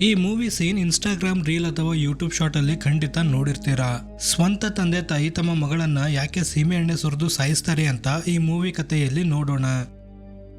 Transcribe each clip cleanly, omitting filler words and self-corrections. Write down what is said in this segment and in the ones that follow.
ಈ movie scene Instagram reel ಅಥವಾ YouTube short ಅಲ್ಲಿ ಖಂಡಿತ ನೋಡಿರ್ತೀರಾ. ಸ್ವಂತ ತಂದೆ ತಾಯಿ ತಮ್ಮ ಮಗಳನ್ನ ಯಾಕೆ ಸೀಮೆ ಎಣ್ಣೆ ಸುರಿದು ಸಾಯಿಸ್ತಾರೆ ಅಂತ ಈ ಮೂವಿ ಕಥೆಯಲ್ಲಿ ನೋಡೋಣ.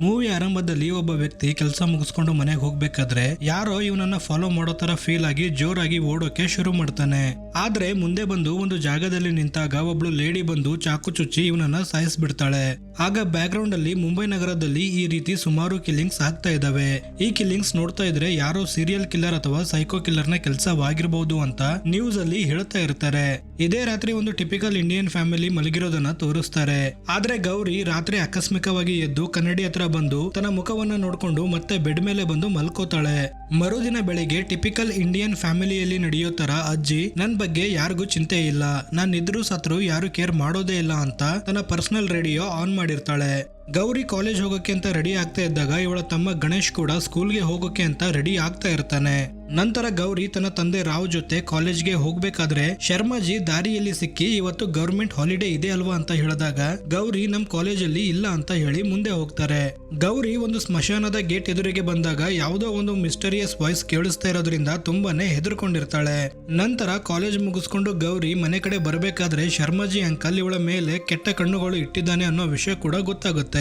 ಮೂವಿ ಆರಂಭದಲ್ಲಿ ಒಬ್ಬ ವ್ಯಕ್ತಿ ಕೆಲಸ ಮುಗಿಸ್ಕೊಂಡು ಮನೆಗೆ ಹೋಗ್ಬೇಕಾದ್ರೆ ಯಾರೋ ಇವನನ್ನ ಫಾಲೋ ಮಾಡೋ ತರ ಫೀಲ್ ಆಗಿ ಜೋರಾಗಿ ಓಡೋಕೆ ಶುರು ಮಾಡ್ತಾನೆ. ಆದ್ರೆ ಮುಂದೆ ಬಂದು ಒಂದು ಜಾಗದಲ್ಲಿ ನಿಂತಾಗ ಒಬ್ಳು ಲೇಡಿ ಬಂದು ಚಾಕು ಚುಚ್ಚಿ ಇವನನ್ನ ಸಾಯಿಸ್ಬಿಡ್ತಾಳೆ. ಆಗ ಬ್ಯಾಕ್ ಗ್ರೌಂಡ್ ಅಲ್ಲಿ ಮುಂಬೈ ನಗರದಲ್ಲಿ ಈ ರೀತಿ ಸುಮಾರು ಕಿಲ್ಲಿಂಗ್ಸ್ ಆಗ್ತಾ ಇದಾವೆ. ಈ ಕಿಲ್ಲಿಂಗ್ಸ್ ನೋಡ್ತಾ ಇದ್ರೆ ಯಾರೋ ಸೀರಿಯಲ್ ಕಿಲ್ಲರ್ ಅಥವಾ ಸೈಕೋ ಕಿಲ್ಲರ್ ನ ಕೆಲಸವಾಗಿರಬಹುದು ಅಂತ ನ್ಯೂಸ್ ಅಲ್ಲಿ ಹೇಳ್ತಾ ಇರ್ತಾರೆ. ಇದೇ ರಾತ್ರಿ ಒಂದು ಟಿಪಿಕಲ್ ಇಂಡಿಯನ್ ಫ್ಯಾಮಿಲಿ ಮಲಗಿರೋದನ್ನ ತೋರಿಸ್ತಾರೆ. ಆದ್ರೆ ಗೌರಿ ರಾತ್ರಿ ಆಕಸ್ಮಿಕವಾಗಿ ಎದ್ದು ಕನ್ನಡಿ ಹತ್ರ ಬಂದು ತನ್ನ ಮುಖವನ್ನ ನೋಡ್ಕೊಂಡು ಮತ್ತೆ ಬೆಡ್ ಮೇಲೆ ಬಂದು ಮಲ್ಕೋತಾಳೆ. ಮರುದಿನ ಬೆಳಿಗ್ಗೆ ಟಿಪಿಕಲ್ ಇಂಡಿಯನ್ ಫ್ಯಾಮಿಲಿಯಲ್ಲಿ ನಡೆಯೋ ತರ ಅಜ್ಜಿ ನನ್ ಬಗ್ಗೆ ಯಾರಿಗೂ ಚಿಂತೆ ಇಲ್ಲ, ನಾನ್ ಇದ್ರೂ ಸತ್ರು ಯಾರು ಕೇರ್ ಮಾಡೋದೇ ಇಲ್ಲ ಅಂತ ತನ್ನ ಪರ್ಸನಲ್ ರೇಡಿಯೋ ಆನ್ ಮಾಡಿರ್ತಾಳೆ. ಗೌರಿ ಕಾಲೇಜ್ ಹೋಗೋಕೆ ಅಂತ ರೆಡಿ ಆಗ್ತಾ ಇದ್ದಾಗ ಇವಳ ತಮ್ಮ ಗಣೇಶ್ ಕೂಡ ಸ್ಕೂಲ್ಗೆ ಹೋಗೋಕೆ ಅಂತ ರೆಡಿ ಆಗ್ತಾ ಇರ್ತಾನೆ. ನಂತರ ಗೌರಿ ತನ್ನ ತಂದೆ ರಾವ್ ಜೊತೆ ಕಾಲೇಜ್ಗೆ ಹೋಗ್ಬೇಕಾದ್ರೆ ಶರ್ಮಾಜಿ ದಾರಿಯಲ್ಲಿ ಸಿಕ್ಕಿ ಇವತ್ತು ಗವರ್ಮೆಂಟ್ ಹಾಲಿಡೇ ಇದೆ ಅಲ್ವಾ ಅಂತ ಹೇಳಿದಾಗ ಗೌರಿ ನಮ್ ಕಾಲೇಜಲ್ಲಿ ಇಲ್ಲ ಅಂತ ಹೇಳಿ ಮುಂದೆ ಹೋಗ್ತಾರೆ. ಗೌರಿ ಒಂದು ಸ್ಮಶಾನದ ಗೇಟ್ ಎದುರಿಗೆ ಬಂದಾಗ ಯಾವುದೋ ಒಂದು ಮಿಸ್ಟರಿಯಸ್ ವಾಯ್ಸ್ ಕೇಳಿಸ್ತಾ ಇರೋದ್ರಿಂದ ತುಂಬಾನೇ ಹೆದರ್ಕೊಂಡಿರ್ತಾಳೆ. ನಂತರ ಕಾಲೇಜ್ ಮುಗಿಸ್ಕೊಂಡು ಗೌರಿ ಮನೆ ಕಡೆ ಬರ್ಬೇಕಾದ್ರೆ ಶರ್ಮಾಜಿ ಅಂಕಲ್ ಇವಳ ಮೇಲೆ ಕೆಟ್ಟ ಕಣ್ಣುಗಳು ಇಟ್ಟಿದ್ದಾನೆ ಅನ್ನೋ ವಿಷಯ ಕೂಡ ಗೊತ್ತಾಗುತ್ತೆ.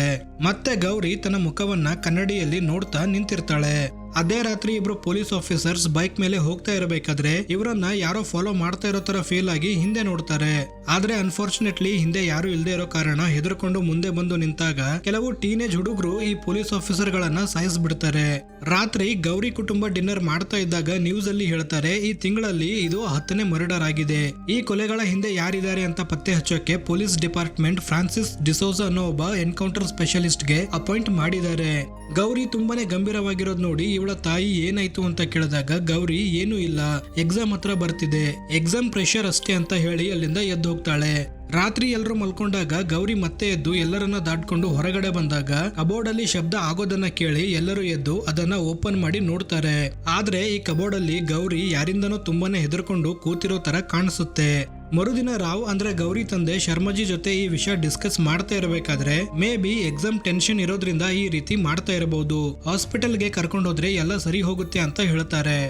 ಮತ್ತೆ ಗೌರಿ ತನ್ನ ಮುಖವನ್ನ ಕನ್ನಡಿಯಲ್ಲಿ ನೋಡ್ತಾ ನಿಂತಿರ್ತಾಳೆ. ಅದೇ ರಾತ್ರಿ ಇಬ್ರು ಪೊಲೀಸ್ ಆಫೀಸರ್ಸ್ ಬೈಕ್ ಮೇಲೆ ಹೋಗ್ತಾ ಇರಬೇಕಾದ್ರೆ ಇವರನ್ನ ಯಾರೋ ಫಾಲೋ ಮಾಡ್ತಾ ಇರೋ ತರ ಫೀಲ್ ಆಗಿ ಹಿಂದೆ ನೋಡ್ತಾರೆ. ಆದ್ರೆ ಅನ್ಫಾರ್ಚುನೇಟ್ಲಿ ಹಿಂದೆ ಯಾರು ಇಲ್ದೇ ಇರೋ ಕಾರಣ ಹೆದರ್ಕೊಂಡು ಮುಂದೆ ಬಂದು ನಿಂತಾಗ ಕೆಲವು ಟೀನೇಜ್ ಹುಡುಗರು ಈ ಪೊಲೀಸ್ ಆಫೀಸರ್ ಗಳನ್ನ ಸಾಯಿಸ್ಬಿಡ್ತಾರೆ. ರಾತ್ರಿ ಗೌರಿ ಕುಟುಂಬ ಡಿನ್ನರ್ ಮಾಡ್ತಾ ಇದ್ದಾಗ ನ್ಯೂಸ್ ಅಲ್ಲಿ ಹೇಳ್ತಾರೆ ಈ ತಿಂಗಳಲ್ಲಿ ಇದು 10ನೇ ಮರ್ಡರ್ ಆಗಿದೆ. ಈ ಕೊಲೆಗಳ ಹಿಂದೆ ಯಾರಿದ್ದಾರೆ ಅಂತ ಪತ್ತೆ ಹಚ್ಚೋಕೆ ಪೊಲೀಸ್ ಡಿಪಾರ್ಟ್ಮೆಂಟ್ ಫ್ರಾನ್ಸಿಸ್ ಡಿಸೋಜಾ ಅನ್ನೋ ಒಬ್ಬ ಎನ್ಕೌಂಟರ್ ಸ್ಪೆಷಲಿಸ್ಟ್ ಗೆ ಅಪಾಯಿಂಟ್ ಮಾಡಿದ್ದಾರೆ. ಗೌರಿ ತುಂಬಾನೇ ಗಂಭೀರವಾಗಿರೋದು ನೋಡಿ ಇವಳ ತಾಯಿ ಏನಾಯ್ತು ಅಂತ ಕೇಳಿದಾಗ ಗೌರಿ ಏನೂ ಇಲ್ಲ, ಎಕ್ಸಾಮ್ ಹತ್ರ ಬರ್ತಿದೆ, ಎಕ್ಸಾಮ್ ಪ್ರೆಷರ್ ಅಷ್ಟೇ ಅಂತ ಹೇಳಿ ಅಲ್ಲಿಂದ ಎದ್ದು ಹೋಗ್ತಾಳೆ. ರಾತ್ರಿ ಎಲ್ಲರೂ ಮಲ್ಕೊಂಡಾಗ ಗೌರಿ ಮತ್ತೆ ಎದ್ದು ಎಲ್ಲರನ್ನ ದಾಟ್ಕೊಂಡು ಹೊರಗಡೆ ಬಂದಾಗ ಕಬೋರ್ಡ್ ಅಲ್ಲಿ ಶಬ್ದ ಆಗೋದನ್ನ ಕೇಳಿ ಎಲ್ಲರೂ ಎದ್ದು ಅದನ್ನ ಓಪನ್ ಮಾಡಿ ನೋಡ್ತಾರೆ. ಆದ್ರೆ ಈ ಕಬೋರ್ಡ್ ಅಲ್ಲಿ ಗೌರಿ ಯಾರಿಂದನೂ ತುಂಬಾನೇ ಹೆದರ್ಕೊಂಡು ಕೂತಿರೋ ತರ ಕಾಣಿಸುತ್ತೆ. ಮರುದಿನ ರಾವ್ ಅಂದ್ರೆ ಗೌರಿ ತಂದೆ ಶರ್ಮಾಜಿ ಜೊತೆ ಈ ವಿಷಯ ಡಿಸ್ಕಸ್ ಮಾಡ್ತಾ ಇರಬೇಕಾದ್ರೆ ಮೇ ಬಿ ಎಕ್ಸಾಮ್ ಟೆನ್ಷನ್ ಇರೋದ್ರಿಂದ ಈ ರೀತಿ ಮಾಡ್ತಾ ಇರಬಹುದು, ಹಾಸ್ಪಿಟಲ್ಗೆ ಕರ್ಕೊಂಡೋದ್ರೆ ಎಲ್ಲ ಸರಿ ಹೋಗುತ್ತೆ ಅಂತ ಹೇಳ್ತಾರೆ.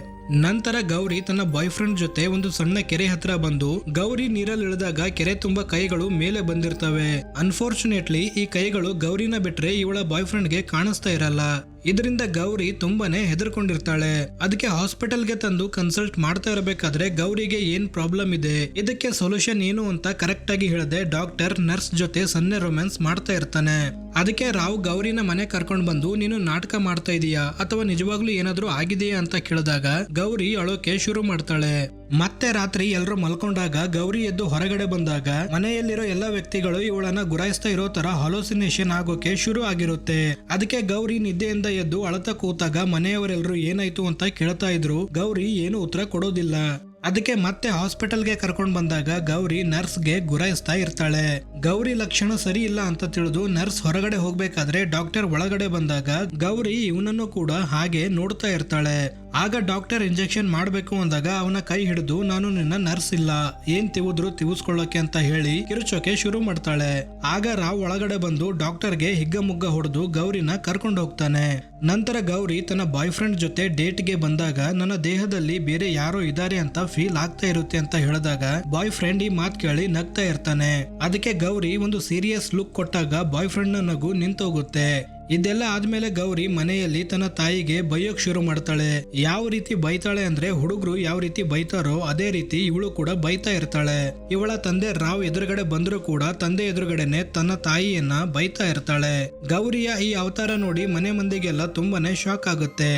ನಂತರ ಗೌರಿ ತನ್ನ ಬಾಯ್ ಫ್ರೆಂಡ್ ಜೊತೆ ಒಂದು ಸಣ್ಣ ಕೆರೆ ಹತ್ರ ಬಂದು ಗೌರಿ ನೀರಲ್ಲಿ ಇಳಿದಾಗ ಕೆರೆ ತುಂಬಾ ಕೈಗಳು ಮೇಲೆ ಬಂದಿರ್ತವೆ. ಅನ್ಫಾರ್ಚುನೇಟ್ಲಿ ಈ ಕೈಗಳು ಗೌರಿನ ಬಿಟ್ರೆ ಇವಳ ಬಾಯ್ ಫ್ರೆಂಡ್ಗೆ ಕಾಣಿಸ್ತಾ ಇರಲ್ಲ. ಇದರಿಂದ ಗೌರಿ ತುಂಬಾನೇ ಹೆದರ್ಕೊಂಡಿರ್ತಾಳೆ. ಅದಕ್ಕೆ ಹಾಸ್ಪಿಟಲ್ಗೆ ತಂದು ಕನ್ಸಲ್ಟ್ ಮಾಡ್ತಾ ಇರಬೇಕಾದ್ರೆ ಗೌರಿಗೆ ಏನ್ ಪ್ರಾಬ್ಲಮ್ ಇದೆ, ಇದಕ್ಕೆ ಸೊಲ್ಯೂಷನ್ ಏನು ಅಂತ ಕರೆಕ್ಟ್ ಆಗಿ ಹೇಳದೆ ಡಾಕ್ಟರ್ ನರ್ಸ್ ಜೊತೆ ಸನ್ನೆ ರೊಮ್ಯಾನ್ಸ್ ಮಾಡ್ತಾ ಇರ್ತಾನೆ. ಅದಕ್ಕೆ ರಾವ್ ಗೌರಿನ ಮನೆ ಕರ್ಕೊಂಡ್ ಬಂದು ನೀನು ನಾಟಕ ಮಾಡ್ತಾ ಇದೀಯಾ ಅಥವಾ ನಿಜವಾಗ್ಲೂ ಏನಾದ್ರೂ ಆಗಿದೆಯಾ ಅಂತ ಕೇಳಿದಾಗ ಗೌರಿ ಅಳೋಕೆ ಶುರು ಮಾಡ್ತಾಳೆ. ಮತ್ತೆ ರಾತ್ರಿ ಎಲ್ರು ಮಲ್ಕೊಂಡಾಗ ಗೌರಿ ಎದ್ದು ಹೊರಗಡೆ ಬಂದಾಗ ಮನೆಯಲ್ಲಿರೋ ಎಲ್ಲ ವ್ಯಕ್ತಿಗಳು ಇವಳನ್ನ ಗುರಾಯಿಸ್ತಾ ಇರೋ ತರ ಹಾಲೋಸಿನೇಷನ್ ಆಗೋಕೆ ಶುರು ಆಗಿರುತ್ತೆ. ಅದಕ್ಕೆ ಗೌರಿ ನಿದ್ದೆಯಿಂದ ಎದ್ದು ಅಳತಾ ಕೂತಾಗ ಮನೆಯವರೆಲ್ಲರೂ ಏನಾಯ್ತು ಅಂತ ಕೇಳ್ತಾ ಇದ್ರು. ಗೌರಿ ಏನು ಉತ್ತರ ಕೊಡೋದಿಲ್ಲ. ಅದಕ್ಕೆ ಮತ್ತೆ ಹಾಸ್ಪಿಟಲ್ಗೆ ಕರ್ಕೊಂಡ್ ಬಂದಾಗ ಗೌರಿ ನರ್ಸ್ಗೆ ಗುರಾಯಿಸ್ತಾ ಇರ್ತಾಳೆ. ಗೌರಿ ಲಕ್ಷಣ ಸರಿ ಇಲ್ಲ ಅಂತ ತಿಳಿದು ನರ್ಸ್ ಹೊರಗಡೆ ಹೋಗ್ಬೇಕಾದ್ರೆ ಡಾಕ್ಟರ್ ಒಳಗಡೆ ಬಂದಾಗ ಗೌರಿ ಇವನನ್ನು ಕೂಡ ಹಾಗೆ ನೋಡ್ತಾ ಇರ್ತಾಳೆ. ಆಗ ಡಾಕ್ಟರ್ ಇಂಜೆಕ್ಷನ್ ಮಾಡ್ಬೇಕು ಅಂದಾಗ ಅವನ ಕೈ ಹಿಡಿದು ನಾನು ನಿನ್ನ ನರ್ಸ್ ಇಲ್ಲ, ಏನ್ ತಿವಿದ್ರು ತಿವಿಸ್ಕೊಳ್ಳೋಕೆ ಅಂತ ಹೇಳಿ ಕಿರುಚೋಕೆ ಶುರು ಮಾಡ್ತಾಳೆ. ಆಗ ರಾವ್ ಒಳಗಡೆ ಬಂದು ಡಾಕ್ಟರ್ಗೆ ಹಿಗ್ಗಮುಗ್ಗ ಹೊಡೆದು ಗೌರಿನ ಕರ್ಕೊಂಡು ಹೋಗ್ತಾನೆ. ನಂತರ ಗೌರಿ ತನ್ನ ಬಾಯ್ ಫ್ರೆಂಡ್ ಜೊತೆ ಡೇಟ್ಗೆ ಬಂದಾಗ ನನ್ನ ದೇಹದಲ್ಲಿ ಬೇರೆ ಯಾರೋ ಇದ್ದಾರೆ ಅಂತ ಫೀಲ್ ಆಗ್ತಾ ಇರುತ್ತೆ ಅಂತ ಹೇಳಿದಾಗ ಬಾಯ್ ಫ್ರೆಂಡ್ ಈ ಮಾತ್ ಕೇಳಿ ನಗ್ತಾ ಇರ್ತಾನೆ. ಅದಕ್ಕೆ ಗೌರಿ ಒಂದು ಸೀರಿಯಸ್ ಲುಕ್ ಕೊಟ್ಟಾಗ ಬಾಯ್ ಫ್ರೆಂಡ್ ನ ನಗು ನಿಂತೋಗುತ್ತೆ. ಇದೆಲ್ಲ ಆದ್ಮೇಲೆ ಗೌರಿ ಮನೆಯಲ್ಲಿ ತನ್ನ ತಾಯಿಗೆ ಬೈಯೋಕ್ ಶುರು ಮಾಡ್ತಾಳೆ. ಯಾವ ರೀತಿ ಬೈತಾಳೆ ಅಂದ್ರೆ ಹುಡುಗರು ಯಾವ ರೀತಿ ಬೈತಾರೋ ಅದೇ ರೀತಿ ಇವಳು ಕೂಡ ಬೈತಾ ಇರ್ತಾಳೆ. ಇವಳ ತಂದೆ ರಾವ್ ಎದುರುಗಡೆ ಬಂದ್ರು ಕೂಡ ತಂದೆ ಎದುರುಗಡೆನೆ ತನ್ನ ತಾಯಿಯನ್ನ ಬೈತಾ ಇರ್ತಾಳೆ. ಗೌರಿಯ ಈ ಅವತಾರ ನೋಡಿ ಮನೆ ಮಂದಿಗೆಲ್ಲ ತುಂಬಾನೇ ಶಾಕ್ ಆಗುತ್ತೆ.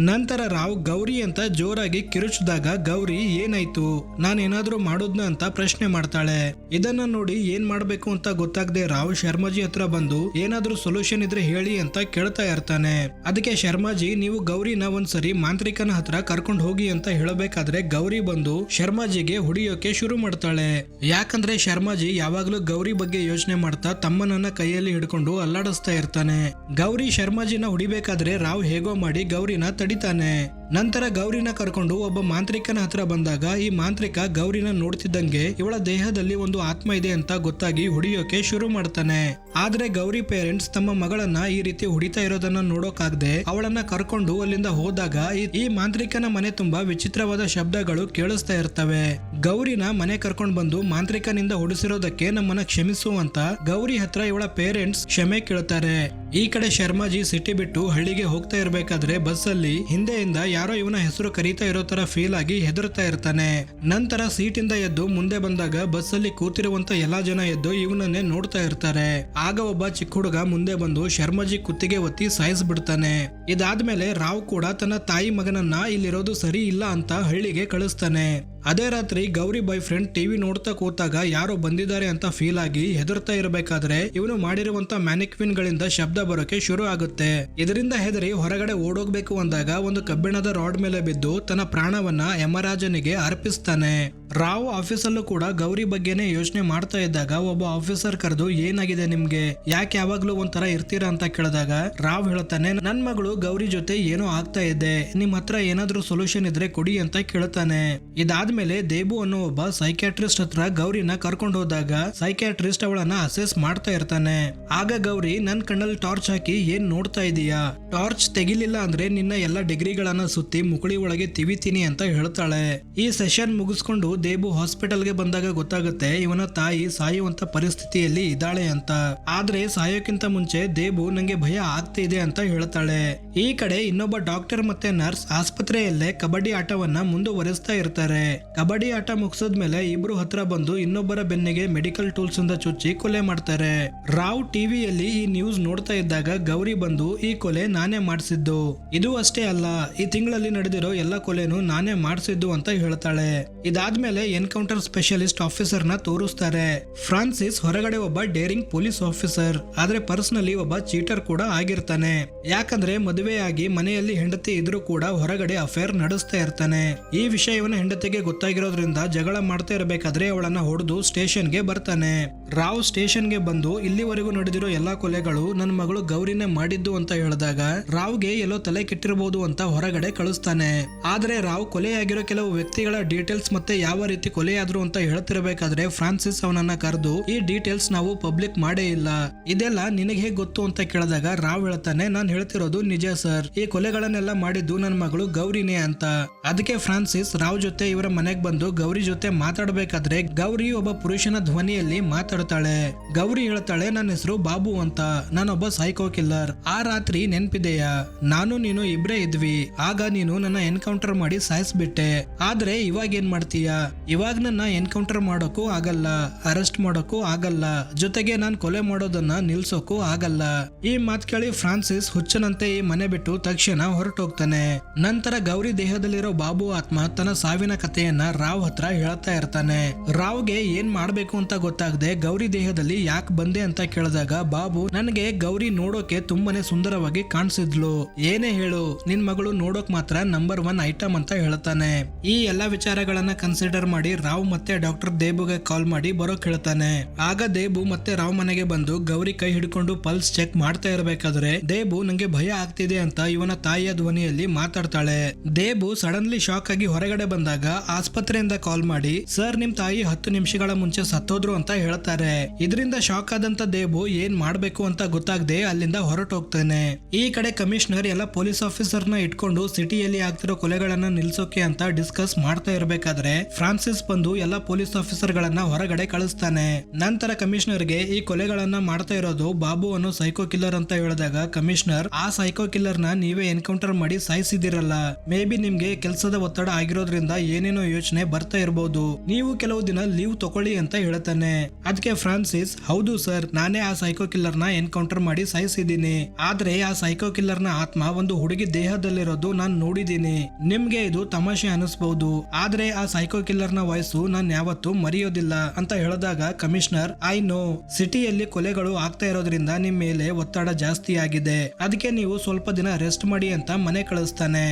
ನಂತರ ರಾವ್ ಗೌರಿ ಅಂತ ಜೋರಾಗಿ ಕಿರುಚಿದಾಗ ಗೌರಿ ಏನಾಯ್ತು, ನಾನೇನಾದ್ರೂ ಮಾಡೋದ್ನ ಅಂತ ಪ್ರಶ್ನೆ ಮಾಡ್ತಾಳೆ. ಇದನ್ನ ನೋಡಿ ಏನ್ ಮಾಡ್ಬೇಕು ಅಂತ ಗೊತ್ತಾಗದೆ ರಾವ್ ಶರ್ಮಾಜಿ ಹತ್ರ ಬಂದು ಏನಾದ್ರೂ ಸೊಲ್ಯೂಷನ್ ಇದ್ರೆ ಹೇಳಿ ಅಂತ ಕೇಳ್ತಾ ಇರ್ತಾನೆ. ಅದಕ್ಕೆ ಶರ್ಮಾಜಿ ನೀವು ಗೌರಿನ ಒಂದ್ಸರಿ ಮಾಂತ್ರಿಕನ ಹತ್ರ ಕರ್ಕೊಂಡು ಹೋಗಿ ಅಂತ ಹೇಳಬೇಕಾದ್ರೆ ಗೌರಿ ಬಂದು ಶರ್ಮಾಜಿಗೆ ಹೊಡಿಯೋಕೆ ಶುರು ಮಾಡ್ತಾಳೆ. ಯಾಕಂದ್ರೆ ಶರ್ಮಾಜಿ ಯಾವಾಗ್ಲೂ ಗೌರಿ ಬಗ್ಗೆ ಯೋಚನೆ ಮಾಡ್ತಾ ತಮ್ಮನನ್ನ ಕೈಯಲ್ಲಿ ಹಿಡ್ಕೊಂಡು ಅಲ್ಲಾಡಿಸ್ತಾ ಇರ್ತಾನೆ. ಗೌರಿ ಶರ್ಮಾಜಿನ ಹೊಡಿಬೇಕಾದ್ರೆ ರಾವ್ ಹೇಗೋ ಮಾಡಿ ಗೌರಿನ ತಡಿತಾನೆ. ನಂತರ ಗೌರಿನ ಕರ್ಕೊಂಡು ಒಬ್ಬ ಮಾಂತ್ರಿಕನ ಹತ್ರ ಬಂದಾಗ ಈ ಮಾಂತ್ರಿಕ ಗೌರಿನ ನೋಡ್ತಿದ್ದಂಗೆ ಇವಳ ದೇಹದಲ್ಲಿ ಒಂದು ಆತ್ಮ ಇದೆ ಅಂತ ಗೊತ್ತಾಗಿ ಹೊಡಿಯೋಕೆ ಶುರು ಮಾಡ್ತಾನೆ. ಆದ್ರೆ ಗೌರಿ ಪೇರೆಂಟ್ಸ್ ತಮ್ಮ ಮಗಳನ್ನ ಈ ರೀತಿ ಹೊಡಿತಾ ಇರೋದನ್ನ ನೋಡೋಕಾಗದೆ ಅವಳನ್ನ ಕರ್ಕೊಂಡು ಅಲ್ಲಿಂದ ಹೋದಾಗ ಈ ಮಾಂತ್ರಿಕನ ಮನೆ ತುಂಬಾ ವಿಚಿತ್ರವಾದ ಶಬ್ದಗಳು ಕೇಳಿಸ್ತಾ ಇರ್ತವೆ. ಗೌರಿನ ಮನೆ ಕರ್ಕೊಂಡ್ ಬಂದು ಮಾಂತ್ರಿಕನಿಂದ ಹೊಡಿಸಿರೋದಕ್ಕೆ ನಮ್ಮನ್ನ ಕ್ಷಮಿಸು ಅಂತ ಗೌರಿ ಹತ್ರ ಇವಳ ಪೇರೆಂಟ್ಸ್ ಕ್ಷಮೆ ಕೇಳ್ತಾರೆ. ಈ ಕಡೆ ಶರ್ಮಾಜಿ ಸಿಟಿ ಬಿಟ್ಟು ಹಳ್ಳಿಗೆ ಹೋಗ್ತಾ ಇರ್ಬೇಕಾದ್ರೆ ಬಸ್ ಅಲ್ಲಿ ಹಿಂದೆಯಿಂದ ಯಾರೋ ಇವನ ಹೆಸರು ಕರೀತಾ ಇರೋ ತರ ಫೀಲ್ ಆಗಿ ಹೆದರ್ತಾ ಇರ್ತಾನೆ. ನಂತರ ಸೀಟಿಂದ ಎದ್ದು ಮುಂದೆ ಬಂದಾಗ ಬಸ್ ಅಲ್ಲಿ ಕೂತಿರುವಂತ ಎಲ್ಲಾ ಜನ ಎದ್ದು ಇವನನ್ನೇ ನೋಡ್ತಾ ಇರ್ತಾರೆ. ಆಗ ಒಬ್ಬ ಚಿಕ್ಕ ಹುಡುಗ ಮುಂದೆ ಬಂದು ಶರ್ಮಾಜಿ ಕುತ್ತಿಗೆ ಒತ್ತಿ ಸಾಯಿಸ್ಬಿಡ್ತಾನೆ. ಇದಾದ್ಮೇಲೆ ರಾವ್ ಕೂಡ ತನ್ನ ತಾಯಿ ಮಗನನ್ನ ಇಲ್ಲಿರೋದು ಸರಿ ಇಲ್ಲ ಅಂತ ಹಳ್ಳಿಗೆ ಕಳಿಸ್ತಾನೆ. ಅದೇ ರಾತ್ರಿ ಗೌರಿ ಬಾಯ್ ಫ್ರೆಂಡ್ ಟಿವಿ ನೋಡ್ತಾ ಕೂತಾಗ ಯಾರೋ ಬಂದಿದ್ದಾರೆ ಅಂತ ಫೀಲ್ ಆಗಿ ಹೆದರ್ತಾ ಇರಬೇಕಾದ್ರೆ ಇವನು ಮಾಡಿರುವಂತ ಮ್ಯಾನಿಕ್ವಿನ್ ಗಳಿಂದ ಶಬ್ದ ಬರೋಕೆ ಶುರು ಆಗುತ್ತೆ. ಇದರಿಂದ ಹೆದರಿ ಹೊರಗಡೆ ಓಡೋಗ್ಬೇಕು ಅಂದಾಗ ಒಂದು ಕಬ್ಬಿಣದ ರಾಡ್ ಮೇಲೆ ಬಿದ್ದು ತನ್ನ ಪ್ರಾಣವನ್ನ ಯಮರಾಜನಿಗೆ ಅರ್ಪಿಸ್ತಾನೆ. ರಾವ್ ಆಫೀಸಲ್ಲೂ ಕೂಡ ಗೌರಿ ಬಗ್ಗೆನೆ ಯೋಚನೆ ಮಾಡ್ತಾ ಇದ್ದಾಗ ಒಬ್ಬ ಆಫೀಸರ್ ಕರೆದು ಏನಾಗಿದೆ ನಿಮ್ಗೆ, ಯಾಕೆ ಯಾವಾಗ್ಲೂ ಒಂಥರ ಇರ್ತೀರಾ ಅಂತ ಕೇಳಿದಾಗ ರಾವ್ ಹೇಳ್ತಾನೆ, ನನ್ ಮಗಳು ಗೌರಿ ಜೊತೆ ಏನೋ ಆಗ್ತಾ ಇದೆ, ನಿಮ್ ಹತ್ರ ಏನಾದ್ರೂ ಸೊಲ್ಯೂಷನ್ ಇದ್ರೆ ಕೊಡಿ ಅಂತ ಕೇಳ್ತಾನೆ. ಇದಾದ್ಮೇಲೆ ದೇಬು ಅನ್ನೋ ಒಬ್ಬ ಸೈಕ್ಯಾಟ್ರಿಸ್ಟ್ ಹತ್ರ ಗೌರಿನ ಕರ್ಕೊಂಡು ಹೋದಾಗ ಸೈಕ್ಯಾಟ್ರಿಸ್ಟ್ ಅವಳನ್ನ ಅಸೆಸ್ ಮಾಡ್ತಾ ಇರ್ತಾನೆ. ಆಗ ಗೌರಿ ನನ್ ಕಣ್ಣಲ್ಲಿ ಟಾರ್ಚ್ ಹಾಕಿ ಏನ್ ನೋಡ್ತಾ ಇದೀಯಾ, ಟಾರ್ಚ್ ತೆಗಿಲಿಲ್ಲ ಅಂದ್ರೆ ನಿನ್ನ ಎಲ್ಲ ಡಿಗ್ರಿಗಳನ್ನ ಸುತ್ತಿ ಮುಕುಳಿ ಒಳಗೆ ತಿವಿತೀನಿ ಅಂತ ಹೇಳ್ತಾಳೆ. ಈ ಸೆಷನ್ ಮುಗಿಸ್ಕೊಂಡು ದೇಬು ಹಾಸ್ಪಿಟಲ್ಗೆ ಬಂದಾಗ ಗೊತ್ತಾಗುತ್ತೆ ಇವನ ತಾಯಿ ಸಾಯುವಂತ ಪರಿಸ್ಥಿತಿಯಲ್ಲಿ ಇದ್ದಾಳೆ ಅಂತ. ಆದ್ರೆ ಸಾಯೋಕ್ಕಿಂತ ಮುಂಚೆ ದೇಬು ನಂಗೆ ಭಯ ಆಗ್ತಾ ಇದೆ ಅಂತ ಹೇಳ್ತಾಳೆ. ಈ ಕಡೆ ಇನ್ನೊಬ್ಬ ಡಾಕ್ಟರ್ ಮತ್ತೆ ನರ್ಸ್ ಆಸ್ಪತ್ರೆಯಲ್ಲೇ ಕಬಡ್ಡಿ ಆಟವನ್ನ ಮುಂದುವರಿಸ್ತಾ ಇರ್ತಾರೆ. ಕಬಡ್ಡಿ ಆಟ ಮುಗಿಸಿದ್ಮೇಲೆ ಇಬ್ರು ಹತ್ರ ಬಂದು ಇನ್ನೊಬ್ಬರ ಬೆನ್ನಿಗೆ ಮೆಡಿಕಲ್ ಟೂಲ್ಸ್ ಇಂದ ಚುಚ್ಚಿ ಕೊಲೆ ಮಾಡ್ತಾರೆ. ರಾವ್ ಟಿವಿಯಲ್ಲಿ ಈ ನ್ಯೂಸ್ ನೋಡ್ತಾ ಇದ್ದಾಗ ಗೌರಿ ಬಂದು ಈ ಕೊಲೆ ನಾನೇ ಮಾಡಿಸಿದ್ದು, ಇದು ಅಷ್ಟೇ ಅಲ್ಲ ಈ ತಿಂಗಳಲ್ಲಿ ನಡೆದಿರೋ ಎಲ್ಲ ಕೊಲೆನೂ ನಾನೇ ಮಾಡಿಸಿದ್ದು ಅಂತ ಹೇಳ್ತಾಳೆ. ಇದಾದ್ಮೇಲೆ ಎನ್ಕೌಂಟರ್ ಸ್ಪೆಷಲಿಸ್ಟ್ ಆಫೀಸರ್ ನ ತೋರಿಸ್ತಾರೆ. ಫ್ರಾನ್ಸಿಸ್ ಹೊರಗಡೆ ಒಬ್ಬ ಡೇರಿಂಗ್ ಪೊಲೀಸ್ ಆಫೀಸರ್, ಆದ್ರೆ ಪರ್ಸನಲಿ ಒಬ್ಬ ಚೀಟರ್ ಕೂಡ ಆಗಿರ್ತಾನೆ. ಯಾಕಂದ್ರೆ ಮದುವೆಯಾಗಿ ಮನೆಯಲ್ಲಿ ಹೆಂಡತಿ ಇದ್ರೂ ಕೂಡ ಹೊರಗಡೆ ಅಫೇರ್ ನಡೆಸ್ತಾ ಇರ್ತಾನೆ. ಈ ವಿಷಯವನ್ನ ಹೆಂಡತಿಗೆ ಗೊತ್ತಾಗಿರೋದ್ರಿಂದ ಜಗಳ ಮಾಡ್ತಾ ಇರಬೇಕಾದ್ರೆ ಅವಳನ್ನ ಹೊಡೆದು ಸ್ಟೇಷನ್ಗೆ ಬರ್ತಾನೆ. ರಾವ್ ಸ್ಟೇಷನ್ಗೆ ಬಂದು ಇಲ್ಲಿವರೆಗೂ ನಡೆದಿರೋ ಎಲ್ಲಾ ಕೊಲೆಗಳು ನನ್ನ ಮಗಳು ಗೌರಿನೇ ಮಾಡಿದ್ದು ಅಂತ ಹೇಳಿದಾಗ ರಾವ್ಗೆ ಎಲ್ಲೋ ತಲೆ ಕೆಟ್ಟಿರಬಹುದು ಅಂತ ಹೊರಗಡೆ ಕಳಿಸ್ತಾನೆ. ಆದ್ರೆ ರಾವ್ ಕೊಲೆಯಾಗಿರೋ ಕೆಲವು ವ್ಯಕ್ತಿಗಳ ಡೀಟೇಲ್ಸ್ ಮತ್ತೆ ಯಾವ ರೀತಿ ಕೊಲೆಯಾದ್ರು ಅಂತ ಹೇಳ್ತಿರ್ಬೇಕಾದ್ರೆ ಫ್ರಾನ್ಸಿಸ್ ಅವನನ್ನ ಕರೆದು ಈ ಡೀಟೇಲ್ಸ್ ನಾವು ಪಬ್ಲಿಕ್ ಮಾಡೇ ಇಲ್ಲ, ಇದೆಲ್ಲ ನಿನಗೆ ಹೇಗೆ ಗೊತ್ತು ಅಂತ ಕೇಳಿದಾಗ ರಾವ್ ಹೇಳ್ತಾನೆ, ನಾನ್ ಹೇಳ್ತಿರೋದು ನಿಜ ಸರ್, ಈ ಕೊಲೆಗಳನ್ನೆಲ್ಲ ಮಾಡಿದ್ದು ನನ್ನ ಮಗಳು ಗೌರಿನೇ ಅಂತ. ಅದಕ್ಕೆ ಫ್ರಾನ್ಸಿಸ್ ರಾವ್ ಜೊತೆ ಇವರ ಮನೆಗೆ ಬಂದು ಗೌರಿ ಜೊತೆ ಮಾತಾಡ್ಬೇಕಾದ್ರೆ ಗೌರಿ ಒಬ್ಬ ಪುರುಷನ ಧ್ವನಿಯಲ್ಲಿ ಮಾತಾಡ್ತಾಳೆ. ಗೌರಿ ಹೇಳ್ತಾಳೆ, ನನ್ನ ಹೆಸರು ಬಾಬು ಅಂತ, ನಾನೊಬ್ಬ ಸೈಕೋ ಕಿಲ್ಲರ್. ಆ ರಾತ್ರಿ ನೆನ್ಪಿದೆಯಾ, ನಾನು ನೀನು ಇಬ್ರೇ ಇದ್ವಿ, ಆಗ ನೀನು ನನ್ನ ಎನ್ಕೌಂಟರ್ ಮಾಡಿ ಸಾಯಿಸ್ಬಿಟ್ಟೆ. ಆದ್ರೆ ಇವಾಗ ಏನ್ ಮಾಡ್ತೀಯ, ಇವಾಗ ನನ್ನ ಎನ್ಕೌಂಟರ್ ಮಾಡೋಕ್ಕೂ ಆಗಲ್ಲ, ಅರೆಸ್ಟ್ ಮಾಡೋಕ್ಕೂ ಆಗಲ್ಲ, ಜೊತೆಗೆ ನಾನ್ ಕೊಲೆ ಮಾಡೋದನ್ನ ನಿಲ್ಸೋಕ್ಕೂ ಆಗಲ್ಲ. ಈ ಮಾತ್ ಕೇಳಿ ಫ್ರಾನ್ಸಿಸ್ ಹುಚ್ಚನಂತೆ ಈ ಮನೆ ಬಿಟ್ಟು ತಕ್ಷಣ ಹೊರಟೋಗ್ತಾನೆ. ನಂತರ ಗೌರಿ ದೇಹದಲ್ಲಿರೋ ಬಾಬು ಆತ್ಮ ತನ್ನ ಸಾವಿನ ಕಥೆಯನ್ನ ರಾವ್ ಹತ್ರ ಹೇಳ್ತಾ ಇರ್ತಾನೆ. ರಾವ್ಗೆ ಏನ್ ಮಾಡ್ಬೇಕು ಅಂತ ಗೊತ್ತಾಗದೆ ಗೌರಿ ದೇಹದಲ್ಲಿ ಯಾಕೆ ಬಂದೆ ಅಂತ ಕೇಳಿದಾಗ ಬಾಬು ನನಗೆ ಗೌರಿ ನೋಡೋಕೆ ತುಂಬಾನೇ ಸುಂದರವಾಗಿ ಕಾಣಿಸಿದ್ಲು, ಏನೇ ಹೇಳು ನಿನ್ ಮಗಳು ನೋಡೋಕ್ ಮಾತ್ರ ನಂಬರ್ 1 ಐಟಮ್ ಅಂತ ಹೇಳ್ತಾನೆ. ಈ ಎಲ್ಲಾ ವಿಚಾರಗಳನ್ನ ಕನ್ಸಿಡರ್ ಮಾಡಿ ರಾವ್ ಮತ್ತೆ ಡಾಕ್ಟರ್ ದೇಬುಗೆ ಕಾಲ್ ಮಾಡಿ ಬರೋಕ್ ಹೇಳ್ತಾನೆ. ಆಗ ದೇಬು ಮತ್ತೆ ರಾವ್ ಮನೆಗೆ ಬಂದು ಗೌರಿ ಕೈ ಹಿಡ್ಕೊಂಡು ಪಲ್ಸ್ ಚೆಕ್ ಮಾಡ್ತಾ ಇರಬೇಕಾದ್ರೆ ದೇಬು ನಂಗೆ ಭಯ ಆಗ್ತಿದೆ ಅಂತ ಇವನ ತಾಯಿಯ ಧ್ವನಿಯಲ್ಲಿ ಮಾತಾಡ್ತಾಳೆ. ದೇಬು ಸಡನ್ಲಿ ಶಾಕ್ ಆಗಿ ಹೊರಗಡೆ ಬಂದಾಗ ಆಸ್ಪತ್ರೆಯಿಂದ ಕಾಲ್ ಮಾಡಿ ಸರ್ ನಿಮ್ ತಾಯಿ 10 ನಿಮಿಷಗಳ ಮುಂಚೆ ಸತ್ತೋದ್ರು ಅಂತ ಹೇಳ್ತಾರೆ. ಇದರಿಂದ ಶಾಕ್ ಆದಂತ ದೇಬು ಏನ್ ಮಾಡ್ಬೇಕು ಅಂತ ಗೊತ್ತಾಗದೆ ಅಲ್ಲಿಂದ ಹೊರಟೋಗ್ತಾನೆ. ಈ ಕಡೆ ಕಮಿಷನರ್ ಎಲ್ಲ ಪೊಲೀಸ್ ಆಫೀಸರ್ ನ ಇಟ್ಕೊಂಡು ಸಿಟಿಯಲ್ಲಿ ಆಗ್ತಿರೋ ಕೊಲೆಗಳನ್ನ ನಿಲ್ಸೋಕೆ ಅಂತ ಡಿಸ್ಕಸ್ ಮಾಡ್ತಾ ಇರಬೇಕಾದ್ರೆ ಫ್ರಾನ್ಸಿಸ್ ಬಂದು ಎಲ್ಲ ಪೊಲೀಸ್ ಆಫೀಸರ್ ಗಳನ್ನ ಹೊರಗಡೆ ಕಳಿಸ್ತಾನೆ. ನಂತರ ಕಮಿಷನರ್ಗೆ ಈ ಕೊಲೆಗಳನ್ನ ಮಾಡ್ತಾ ಇರೋದು ಬಾಬು ಅನ್ನೋ ಸೈಕೋ ಕಿಲ್ಲರ್ ಅಂತ ಹೇಳಿದಾಗ ಕಮಿಷನರ್ ಆ ಸೈಕೋ ಕಿಲ್ಲರ್ ನ ನೀವೇ ಎನ್ಕೌಂಟರ್ ಮಾಡಿ ಸಾಯಿಸಿದಿರಲ್ಲ, ಮೇ ಬಿ ನಿಮ್ಗೆ ಕೆಲಸದ ಒತ್ತಡ ಆಗಿರೋದ್ರಿಂದ ಏನೇನೋ ಯೋಚನೆ ಬರ್ತಾ ಇರಬಹುದು, ನೀವು ಕೆಲವು ದಿನ ಲೀವ್ ತಗೊಳ್ಳಿ ಅಂತ ಹೇಳ್ತಾನೆ. ಅದಕ್ಕೆ ಫ್ರಾನ್ಸಿಸ್ ಹೌದು ಸರ್, ನಾನೇ ಆ ಸೈಕೋ ಕಿಲ್ಲರ್ ನ ಎನ್ಕೌಂಟರ್ ಮಾಡಿ ಸಾಯಿಸಿದ್ದೀನಿ, ಆದ್ರೆ ಆ ಸೈಕೋ ಕಿಲ್ಲರ್ ನ ಆತ್ಮ ಒಂದು ಹುಡುಗಿ ದೇಹದಲ್ಲಿರೋದು ನಾನ್ ನೋಡಿದೀನಿ, ನಿಮ್ಗೆ ಇದು ತಮಾಷೆ ಅನಿಸ್ಬಹುದು, ಆದ್ರೆ ಆ ಸೈಕೋ ಕಿಲ್ಲರ್ ನ ವಯಸ್ಸು ನಾನ್ ಯಾವತ್ತೂ ಮರೆಯೋದಿಲ್ಲ ಅಂತ ಹೇಳಿದಾಗ ಕಮಿಷನರ್ ಐ ನೋ, ಸಿಟಿಯಲ್ಲಿ ಕೊಲೆಗಳು ಆಗ್ತಾ ಇರೋದ್ರಿಂದ ನಿಮ್ ಮೇಲೆ ಒತ್ತಡ ಜಾಸ್ತಿ ಆಗಿದೆ, ಅದಕ್ಕೆ ನೀವು ಸ್ವಲ್ಪ ದಿನ ರೆಸ್ಟ್ ಮಾಡಿ ಅಂತ ಮನೆ ಕಳಿಸ್ತಾನೆ.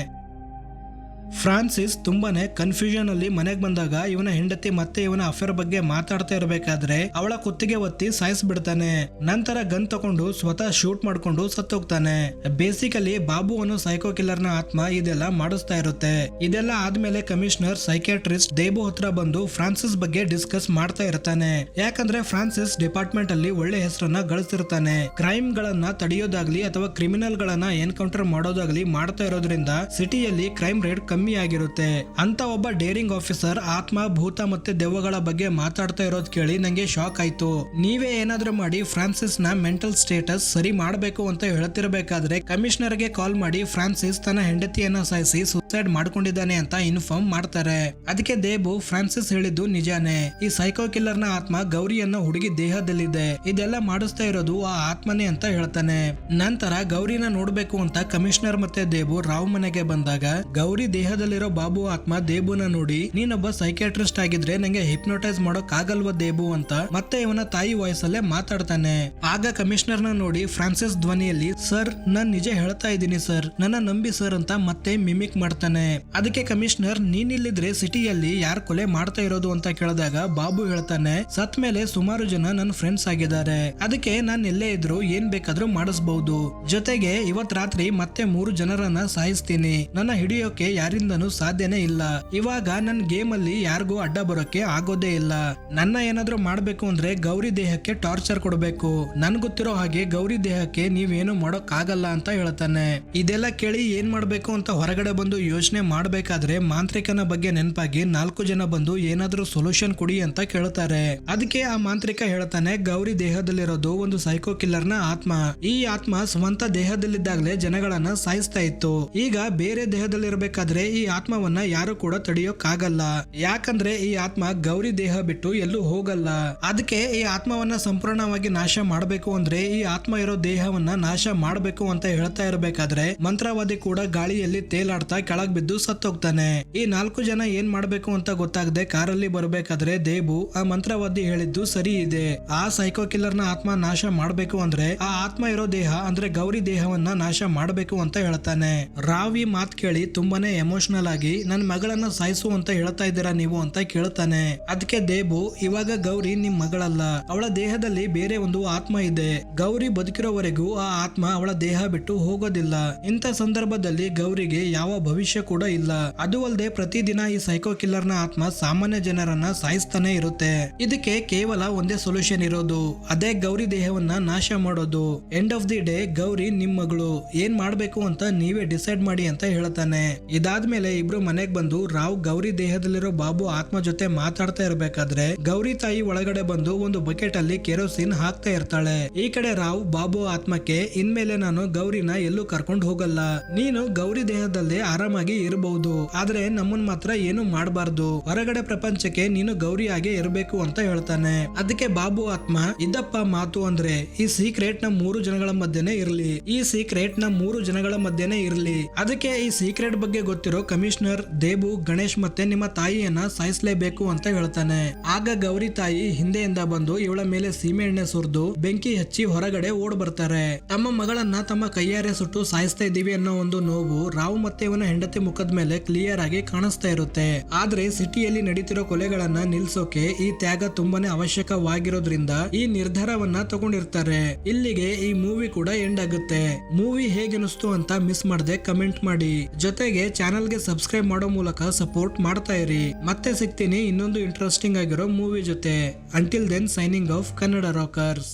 ಫ್ರಾನ್ಸಿಸ್ ತುಂಬಾನೇ ಕನ್ಫ್ಯೂಷನ್ ಅಲ್ಲಿ ಮನೆಗೆ ಬಂದಾಗ ಇವನ ಹೆಂಡತಿ ಮತ್ತೆ ಇವನ ಅಫೇರ್ ಬಗ್ಗೆ ಮಾತಾಡ್ತಾ ಇರಬೇಕಾದ್ರೆ ಅವಳ ಕುತ್ತಿಗೆ ಒತ್ತಿ ಸಾಯಿಸ್ಬಿಡ್ತಾನೆ. ನಂತರ ಗನ್ ತಗೊಂಡು ಸ್ವತಃ ಶೂಟ್ ಮಾಡ್ಕೊಂಡು ಸತ್ತೋಗ್ತಾನೆ. ಬೇಸಿಕಲಿ ಬಾಬು ಅನ್ನೋ ಸೈಕೋ ಕಿಲ್ಲರ್ ನ ಆತ್ಮ ಇದೆಲ್ಲ ಮಾಡಿಸ್ತಾ ಇರುತ್ತೆ. ಇದೆಲ್ಲ ಆದ್ಮೇಲೆ ಕಮಿಷನರ್ ಸೈಕ್ಯಾಟ್ರಿಸ್ಟ್ ದೇಬು ಹತ್ರ ಬಂದು ಫ್ರಾನ್ಸಿಸ್ ಬಗ್ಗೆ ಡಿಸ್ಕಸ್ ಮಾಡ್ತಾ ಇರ್ತಾನೆ. ಯಾಕಂದ್ರೆ ಫ್ರಾನ್ಸಿಸ್ ಡಿಪಾರ್ಟ್ಮೆಂಟ್ ಅಲ್ಲಿ ಒಳ್ಳೆ ಹೆಸರನ್ನ ಗಳಿಸಿರ್ತಾನೆ. ಕ್ರೈಮ್ ಗಳನ್ನ ತಡೆಯೋದಾಗ್ಲಿ ಅಥವಾ ಕ್ರಿಮಿನಲ್ ಗಳನ್ನ ಎನ್ಕೌಂಟರ್ ಮಾಡೋದಾಗ್ಲಿ ಮಾಡ್ತಾ ಇರೋದ್ರಿಂದ ಸಿಟಿಯಲ್ಲಿ ಕ್ರೈಮ್ ರೇಟ್ ಕಮ್ಮಿ ಆಗಿರುತ್ತೆ. ಅಂತ ಒಬ್ಬ ಡೇರಿಂಗ್ ಆಫೀಸರ್ ಆತ್ಮ ಭೂತ ಮತ್ತೆ ದೆವ್ವಗಳ ಬಗ್ಗೆ ಮಾತಾಡ್ತಾ ಇರೋದ್ ಕೇಳಿ ನಂಗೆ ಶಾಕ್ ಆಯ್ತು. ನೀವೇ ಏನಾದ್ರೂ ಮಾಡಿ ಫ್ರಾನ್ಸಿಸ್ ನ ಮೆಂಟಲ್ ಸ್ಟೇಟಸ್ ಸರಿ ಮಾಡಬೇಕು ಅಂತ ಹೇಳ್ತಿರ್ಬೇಕಾದ್ರೆ ಕಮಿಷನರ್ ಗೆ ಕಾಲ್ ಮಾಡಿ ಫ್ರಾನ್ಸಿಸ್ ತನ್ನ ಹೆಂಡತಿಯನ್ನ ಸಾಯಿಸಿ ಸುಸೈಡ್ ಮಾಡ್ಕೊಂಡಿದ್ದಾನೆ ಅಂತ ಇನ್ಫಾರ್ಮ್ ಮಾಡ್ತಾರೆ. ಅದಕ್ಕೆ ದೇಬು ಫ್ರಾನ್ಸಿಸ್ ಹೇಳಿದ್ದು ನಿಜಾನೇ, ಈ ಸೈಕೋ ಕಿಲ್ಲರ್ ನ ಆತ್ಮ ಗೌರಿಯನ್ನ ಹುಡುಗಿ ದೇಹದಲ್ಲಿದೆ, ಇದೆಲ್ಲ ಮಾಡಿಸ್ತಾ ಇರೋದು ಆ ಆತ್ಮನೇ ಅಂತ ಹೇಳ್ತಾನೆ. ನಂತರ ಗೌರಿನ ನೋಡ್ಬೇಕು ಅಂತ ಕಮಿಷನರ್ ಮತ್ತೆ ದೇಬು ರಾವ್ ಮನೆಗೆ ಬಂದಾಗ ಗೌರಿ ದೇಹದಲ್ಲಿರೋ ಬಾಬು ಆತ್ಮ ದೇಬುನ ನೋಡಿ, ನೀನೊಬ್ಬ ಸೈಕ್ಯಾಟ್ರಿಸ್ಟ್ ಆಗಿದ್ರೆ ನಂಗೆ ಹಿಪ್ನೋಟೈಸ್ ಮಾಡೋಕ್ ಆಗಲ್ವ ದೇಬು ಅಂತ ಮತ್ತೆ ಇವನ ತಾಯಿ ವಾಯ್ಸ್ ಅಲ್ಲೇ ಮಾತಾಡ್ತಾನೆ. ಆಗ ಕಮಿಷನರ್ ನ ನೋಡಿ ಫ್ರಾನ್ಸಿಸ್ ಧ್ವನಿಯಲ್ಲಿ, ಸರ್ ನಾನ್ ನಿಜ ಹೇಳ್ತಾ ಇದ್ದೀನಿ ಸರ್, ನನ್ನ ನಂಬಿ ಸರ್ ಅಂತ ಮತ್ತೆ ಮಿಮಿಕ್ ಮಾಡ್ತಾನೆ. ಅದಕ್ಕೆ ಕಮಿಷನರ್, ನೀನ್ ಇಲ್ಲಿದ್ರೆ ಸಿಟಿಯಲ್ಲಿ ಯಾರ್ ಕೊಲೆ ಮಾಡ್ತಾ ಇರೋದು ಅಂತ ಕೇಳಿದಾಗ ಬಾಬು ಹೇಳ್ತಾನೆ, ಸತ್ ಮೇಲೆ ಸುಮಾರು ಜನ ನನ್ನ ಫ್ರೆಂಡ್ಸ್ ಆಗಿದ್ದಾರೆ, ಅದಕ್ಕೆ ನಾನ್ ಎಲ್ಲೇ ಇದ್ರು ಏನ್ ಬೇಕಾದ್ರೂ ಮಾಡಿಸಬಹುದು, ಜೊತೆಗೆ ಇವತ್ ರಾತ್ರಿ ಮತ್ತೆ 3 ಜನರನ್ನ ಸಾಯಿಸ್ತೀನಿ, ನನ್ನ ಹಿಡಿಯೋಕೆ ಯಾರಿಂದನೂ ಸಾಧ್ಯನೇ ಇಲ್ಲ, ಇವಾಗ ನನ್ ಗೇಮ್ ಅಲ್ಲಿ ಯಾರಿಗೂ ಅಡ್ಡ ಬರೋಕೆ ಆಗೋದೇ ಇಲ್ಲ, ನನ್ನ ಏನಾದ್ರೂ ಮಾಡ್ಬೇಕು ಅಂದ್ರೆ ಗೌರಿ ದೇಹಕ್ಕೆ ಟಾರ್ಚರ್ ಕೊಡ್ಬೇಕು, ನನ್ ಗೊತ್ತಿರೋ ಹಾಗೆ ಗೌರಿ ದೇಹಕ್ಕೆ ನೀವೇನು ಮಾಡೋಕ್ ಆಗಲ್ಲ ಅಂತ ಹೇಳ್ತಾನೆ. ಇದೆಲ್ಲ ಕೇಳಿ ಏನ್ ಮಾಡ್ಬೇಕು ಅಂತ ಹೊರಗಡೆ ಬಂದು ಯೋಚನೆ ಮಾಡ್ಬೇಕಾದ್ರೆ ಮಾಂತ್ರಿಕನ ಬಗ್ಗೆ ನೆನಪಾಗಿ 4 ಜನ ಬಂದು ಏನಾದ್ರೂ ಸೊಲ್ಯೂಷನ್ ಕೊಡಿ ಅಂತ ಕೇಳ್ತಾರೆ. ಅದಕ್ಕೆ ಆ ಮಾಂತ್ರಿಕ ಹೇಳ್ತಾನೆ, ಗೌರಿ ದೇಹದಲ್ಲಿರೋದು ಒಂದು ಸೈಕೋ ಕಿಲ್ಲರ್ ನ ಆತ್ಮ, ಈ ಆತ್ಮ ಸ್ವಂತ ದೇಹದಲ್ಲಿದ್ದಾಗಲೇ ಜನಗಳನ್ನ ಸಾಯಿಸ್ತಾ ಇತ್ತು, ಈಗ ಬೇರೆ ದೇಹದಲ್ಲಿರ್ಬೇಕಾದ್ರೆ ಈ ಆತ್ಮವನ್ನ ಯಾರು ಕೂಡ ತಡೆಯೋಕ್ಕಾಗಲ್ಲ, ಯಾಕಂದ್ರೆ ಈ ಆತ್ಮ ಗೌರಿ ದೇಹ ಬಿಟ್ಟು ಎಲ್ಲೂ ಹೋಗಲ್ಲ, ಅದಕ್ಕೆ ಈ ಆತ್ಮವನ್ನ ಸಂಪೂರ್ಣವಾಗಿ ನಾಶ ಮಾಡಬೇಕು ಅಂದ್ರೆ ಈ ಆತ್ಮ ಇರೋ ದೇಹವನ್ನ ನಾಶ ಮಾಡಬೇಕು ಅಂತ ಹೇಳ್ತಾ ಇರಬೇಕಾದ್ರೆ ಮಂತ್ರವಾದಿ ಕೂಡ ಗಾಳಿಯಲ್ಲಿ ತೇಲಾಡ್ತಾ ಕೆಳಗ್ ಬಿದ್ದು ಸತ್ತೋಗ್ತಾನೆ. ಈ 4 ಜನ ಏನ್ ಮಾಡ್ಬೇಕು ಅಂತ ಗೊತ್ತಾಗದೆ ಕಾರಲ್ಲಿ ಬರ್ಬೇಕಾದ್ರೆ ದೇಬು ಆ ಮಂತ್ರವಾದಿ ಹೇಳಿದ್ದು ಸರಿ ಇದೆ, ಆ ಸೈಕೋ ಕಿಲ್ಲರ್ ನ ಆತ್ಮ ನಾಶ ಮಾಡ್ಬೇಕು ಅಂದ್ರೆ ಆ ಆತ್ಮ ಇರೋ ದೇಹ ಅಂದ್ರೆ ಗೌರಿ ದೇಹವನ್ನ ನಾಶ ಮಾಡಬೇಕು ಅಂತ ಹೇಳ್ತಾನೆ. ರಾವ್ ಈ ಮಾತ್ ಕೇಳಿ ತುಂಬಾನೇ ಎಮೋಷನಲ್ ಆಗಿ ನನ್ ಮಗಳನ್ನ ಸಾಯಿಸು ಅಂತ ಹೇಳ್ತಾ ಇದ್ದೀರಾ ನೀವು ಅಂತ ಕೇಳ್ತಾನೆ. ಅದಕ್ಕೆ ದೇಬು, ಇವಾಗ ಗೌರಿ ನಿಮ್ ಮಗಳಲ್ಲ, ಅವಳ ದೇಹದಲ್ಲಿ ಬೇರೆ ಒಂದು ಆತ್ಮ ಇದೆ, ಗೌರಿ ಬದುಕಿರೋವರೆಗೂ ಆ ಆತ್ಮ ಅವಳ ದೇಹ ಬಿಟ್ಟು ಹೋಗೋದಿಲ್ಲ, ಇಂಥ ಸಂದರ್ಭದಲ್ಲಿ ಗೌರಿಗೆ ಯಾವ ಭವಿಷ್ಯ ಕೂಡ ಇಲ್ಲ, ಅದು ಅಲ್ಲದೆ ಪ್ರತಿದಿನ ಈ ಸೈಕೋ ಕಿಲ್ಲರ್ ನ ಆತ್ಮ ಸಾಮಾನ್ಯ ಜನರನ್ನ ಸಾಯಿಸ್ತಾನೆ ಇರುತ್ತೆ, ಇದಕ್ಕೆ ಕೇವಲ ಒಂದೇ ಸೊಲ್ಯೂಷನ್ ಇರೋದು, ಅದೇ ಗೌರಿ ದೇಹವನ್ನ ನಾಶ ಮಾಡೋದು, end of the day Gauri ನಿಮ್ ಮಗಳು, ಏನ್ ಮಾಡ್ಬೇಕು ಅಂತ ನೀವೇ ಡಿಸೈಡ್ ಮಾಡಿ ಅಂತ ಹೇಳ್ತಾನೆ. ಇದಾದ್ಮೇಲೆ ಇಬ್ರು ಮನೆಗ್ ಬಂದು ರಾವ್ ಗೌರಿ ದೇಹದಲ್ಲಿರೋ ಬಾಬು ಆತ್ಮ ಜೊತೆ ಮಾತಾಡ್ತಾ ಇರ್ಬೇಕಾದ್ರೆ ಗೌರಿ ತಾಯಿ ಒಳಗಡೆ ಬಂದು ಒಂದು ಬಕೆಟ್ ಅಲ್ಲಿ ಕೆರೋಸಿನ್ ಹಾಕ್ತಾ ಇರ್ತಾಳೆ. ಈ ಕಡೆ ರಾವ್ ಬಾಬು ಆತ್ಮಕ್ಕೆ, ಇನ್ಮೇಲೆ ನಾನು ಗೌರಿನ ಎಲ್ಲೂ ಕರ್ಕೊಂಡು ಹೋಗಲ್ಲ, ನೀನು ಗೌರಿ ದೇಹದಲ್ಲೇ ಆರಾಮಾಗಿ ಇರಬಹುದು, ಆದ್ರೆ ನಮ್ಮನ್ ಮಾತ್ರ ಏನು ಮಾಡಬಾರ್ದು, ಹೊರಗಡೆ ಪ್ರಪಂಚಕ್ಕೆ ನೀನು ಗೌರಿಯಾಗೆ ಇರಬೇಕು ಅಂತ ಹೇಳ್ತಾನೆ. ಅದಕ್ಕೆ ಬಾಬು ಆತ್ಮ, ಇದಪ್ಪ ಮಾತು ಅಂದ್ರೆ ಈ ಸೀಕ್ರೆಟ್ ನ 3 ಜನಗಳ ಮಧ್ಯೆನೆ ಇರ್ಲಿ, ಈ ಸೀಕ್ರೆಟ್ ನ 3 ಜನಗಳ ಮಧ್ಯೆನೆ ಇರ್ಲಿ, ಅದಕ್ಕೆ ಈ ಸೀಕ್ರೆಟ್ ಬಗ್ಗೆ ಗೊತ್ತಿರೋ ಕಮಿಷನರ್ ದೇಬು ಗಣೇಶ್ ಮತ್ತೆ ನಿಮ್ಮ ತಾಯಿಯನ್ನ ಸಾಯಿಸ್ಲೇಬೇಕು ಅಂತ ಹೇಳ್ತಾನೆ. ಆಗ ಗೌರಿ ತಾಯಿ ಹಿಂದೆಯಿಂದ ಬಂದು ಇವಳ ಮೇಲೆ ಸೀಮೆ ಎಣ್ಣೆ ಸುರಿದು ಬೆಂಕಿ ಹಚ್ಚಿ ಹೊರಗಡೆ ಓಡ್ ಬರ್ತಾರೆ. ತಮ್ಮ ಮಗಳನ್ನ ತಮ್ಮ ಕೈಯಾರೆ ಸುಟ್ಟು ಸಾಯಿಸ್ತಾ ಇದೀವಿ ಅನ್ನೋ ಒಂದು ನೋವು ರಾವ್ ಮತ್ತೆ ಇವನ ಹೆಂಡತಿ ಮುಖದ ಮೇಲೆ ಕ್ಲಿಯರ್ ಆಗಿ ಕಾಣಿಸ್ತಾ ಇರುತ್ತೆ. ಆದ್ರೆ ಸಿಟಿಯಲ್ಲಿ ನಡೀತಿರೋ ಕೊಲೆಗಳನ್ನ ನಿಲ್ಸೋಕೆ ಈ ತ್ಯಾಗ ತುಂಬಾನೇ ಅವಶ್ಯಕವಾಗಿರೋದ್ರಿಂದ ಈ ನಿರ್ಧಾರವನ್ನ ತಗೊಂಡಿರ್ತಾರೆ. ಇಲ್ಲಿಗೆ ಈ ಮೂವಿ ಕೂಡ ಎಂಡ್ ಆಗುತ್ತೆ. ಮೂವಿ ಹೇಗನಿಸ್ತು ಅಂತ ಮಿಸ್ ಮಾಡದೆ ಕಮೆಂಟ್ ಮಾಡಿ, ಜೊತೆಗೆ ಚಾನೆಲ್ ಗೆ ಸಬ್ಸ್ಕ್ರೈಬ್ ಮಾಡೋ ಮೂಲಕ ಸಪೋರ್ಟ್ ಮಾಡ್ತಾ ಇರಿ. ಮತ್ತೆ ಸಿಗ್ತೀನಿ ಇನ್ನೊಂದು ಇಂಟ್ರೆಸ್ಟಿಂಗ್ ಆಗಿರೋ ಮೂವಿ ಜೊತೆ. Until then signing off Kannada Rockers.